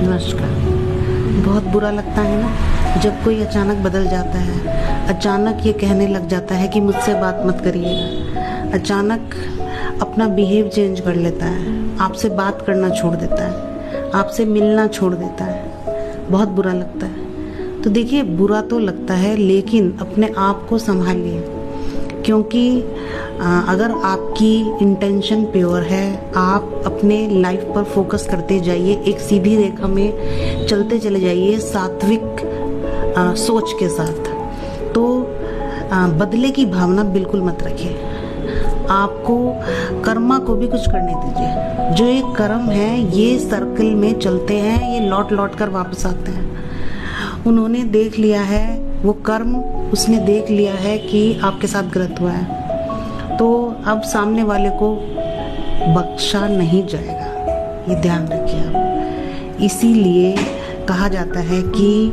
नमस्कार। बहुत बुरा लगता है ना जब कोई अचानक बदल जाता है, अचानक ये कहने लग जाता है कि मुझसे बात मत करिएगा, अचानक अपना बिहेव चेंज कर लेता है, आपसे बात करना छोड़ देता है, आपसे मिलना छोड़ देता है। बहुत बुरा लगता है। तो देखिए, बुरा तो लगता है लेकिन अपने आप को संभालिए, क्योंकि अगर आपकी इंटेंशन प्योर है, आप अपने लाइफ पर फोकस करते जाइए, एक सीधी रेखा में चलते चले जाइए सात्विक सोच के साथ, तो बदले की भावना बिल्कुल मत रखिए। आपको कर्मा को भी कुछ करने दीजिए। जो ये कर्म है ये सर्कल में चलते हैं, ये लौट लौट कर वापस आते हैं। उन्होंने देख लिया है, वो कर्म उसने देख लिया है कि आपके साथ गलत हुआ है, तो अब सामने वाले को बख्शा नहीं जाएगा, ये ध्यान रखिए आप। इसीलिए कहा जाता है कि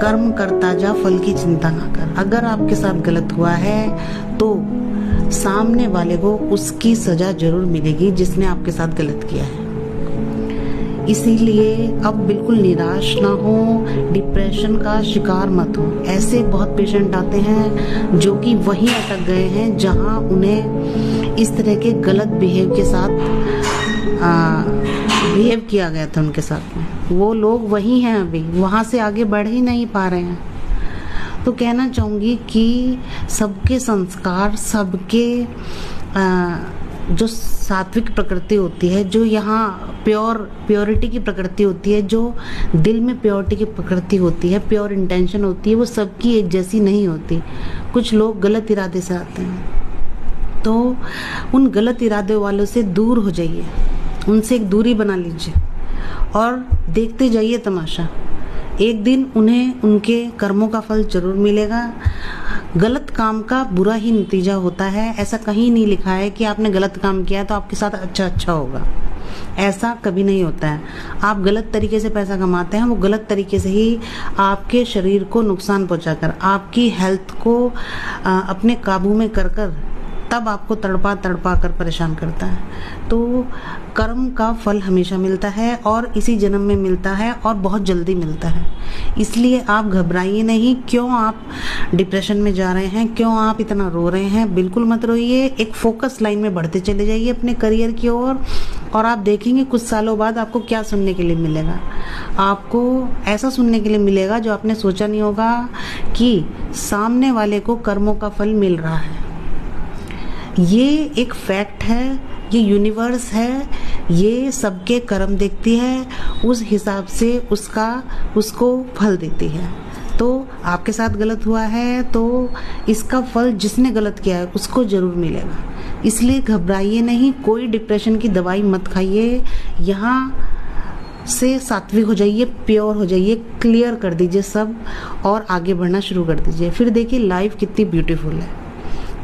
कर्म करता जा, फल की चिंता ना कर। अगर आपके साथ गलत हुआ है तो सामने वाले को उसकी सजा जरूर मिलेगी जिसने आपके साथ गलत किया है। इसीलिए अब बिल्कुल निराश ना हो, डिप्रेशन का शिकार मत हो। ऐसे बहुत पेशेंट आते हैं जो कि वहीं अटक गए हैं जहां उन्हें इस तरह के गलत बिहेव के साथ बिहेव किया गया था उनके साथ में। वो लोग वही हैं, अभी वहां से आगे बढ़ ही नहीं पा रहे हैं। तो कहना चाहूँगी कि सबके संस्कार, सबके जो सात्विक प्रकृति होती है, जो यहाँ प्योरिटी की प्रकृति होती है, जो दिल में प्योरिटी की प्रकृति होती है, प्योर इंटेंशन होती है, वो सबकी एक जैसी नहीं होती। कुछ लोग गलत इरादे से आते हैं, तो उन गलत इरादे वालों से दूर हो जाइए, उनसे एक दूरी बना लीजिए और देखते जाइए तमाशा। एक दिन उन्हें उनके कर्मों का फल जरूर मिलेगा। गलत काम का बुरा ही नतीजा होता है। ऐसा कहीं नहीं लिखा है कि आपने गलत काम किया है तो आपके साथ अच्छा होगा, ऐसा कभी नहीं होता है। आप गलत तरीके से पैसा कमाते हैं, वो गलत तरीके से ही आपके शरीर को नुकसान पहुंचाकर, आपकी हेल्थ को अपने काबू में कर तब आपको तड़पा कर परेशान करता है। तो कर्म का फल हमेशा मिलता है और इसी जन्म में मिलता है और बहुत जल्दी मिलता है। इसलिए आप घबराइए नहीं। क्यों आप डिप्रेशन में जा रहे हैं, क्यों आप इतना रो रहे हैं, बिल्कुल मत रोइए। एक फोकस लाइन में बढ़ते चले जाइए अपने करियर की ओर और आप देखेंगे कुछ सालों बाद आपको क्या सुनने के लिए मिलेगा। आपको ऐसा सुनने के लिए मिलेगा जो आपने सोचा नहीं होगा, कि सामने वाले को कर्मों का फल मिल रहा है। ये एक फैक्ट है, ये यूनिवर्स है, ये सबके कर्म देखती है, उस हिसाब से उसको फल देती है। तो आपके साथ गलत हुआ है तो इसका फल जिसने गलत किया है उसको जरूर मिलेगा। इसलिए घबराइए नहीं, कोई डिप्रेशन की दवाई मत खाइए। यहाँ से सात्विक हो जाइए, प्योर हो जाइए, क्लियर कर दीजिए सब और आगे बढ़ना शुरू कर दीजिए। फिर देखिए लाइफ कितनी ब्यूटीफुल है।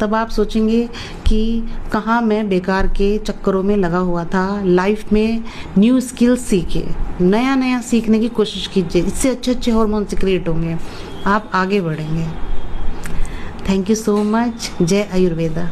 तब आप सोचेंगे कि कहाँ मैं बेकार के चक्करों में लगा हुआ था। लाइफ में न्यू स्किल्स सीखिए, नया नया सीखने की कोशिश कीजिए, इससे अच्छे हार्मोन से क्रिएट होंगे, आप आगे बढ़ेंगे। Thank you so much. जय आयुर्वेदा।